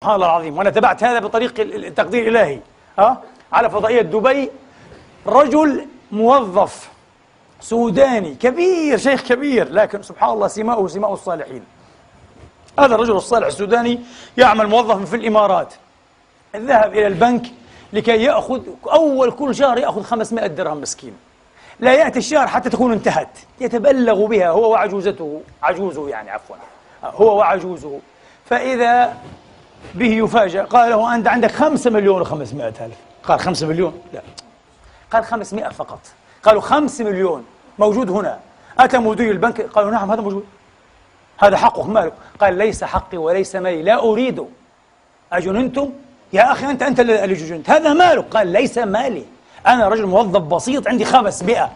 سبحان الله العظيم. وأنا تبعت هذا بطريق التقدير الإلهي على فضائية دبي. رجل موظف سوداني كبير، شيخ كبير، لكن سبحان الله سماؤه سماء الصالحين. هذا الرجل الصالح السوداني يعمل موظفا في الإمارات، ذهب إلى البنك لكي يأخذ أول كل شهر يأخذ 500 درهم مسكين. لا يأتي الشهر حتى تكون انتهت، يتبلغ بها هو وعجوزته، عجوزه يعني عفوا، هو وعجوزه. فإذا به يفاجأ، قال له أنت عندك 5 مليون و500 ألف. قال 5 مليون؟ لا، قال 500 فقط. قالوا 5 مليون موجود هنا. أتى مدير البنك، قالوا نعم هذا موجود، هذا حقك مالك. قال ليس حقي وليس مالي، لا أريده. أجننتم؟ يا أخي أنت اللي جننت، هذا مالك. قال ليس مالي، أنا رجل موظف بسيط عندي 500،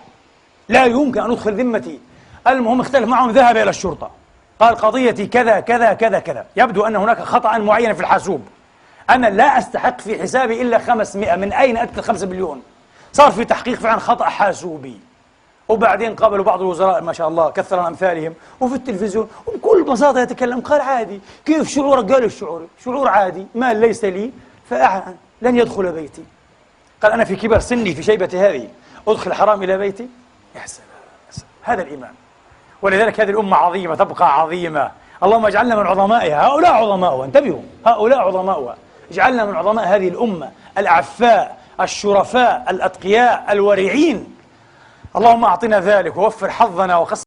لا يمكن أن أدخل ذمتي. المهم اختلف معهم، ذهب إلى الشرطة، قال قضيتي كذا كذا كذا كذا، يبدو أن هناك خطأ معين في الحاسوب، أنا لا أستحق في حسابي إلا 500، من أين أتت 5 مليون؟ صار في تحقيق فعلا خطأ حاسوبي. وبعدين قابلوا بعض الوزراء ما شاء الله كثر أمثالهم، وفي التلفزيون وبكل بساطة يتكلم. قال عادي، كيف شعورك؟ قال الشعور شعور عادي، مال ليس لي لن يدخل بيتي. قال أنا في كبر سني في شيبة هذه أدخل حرام إلى بيتي؟ يا سلام، هذا الإيمان. ولذلك هذه الأمة عظيمة، تبقى عظيمة. اللهم اجعلنا من عظمائها. هؤلاء عظماؤها، انتبهوا، هؤلاء عظماؤها. اجعلنا من عظماء هذه الأمة، الأعفاء الشرفاء الأتقياء الورعين. اللهم أعطنا ذلك ووفر حظنا وقسم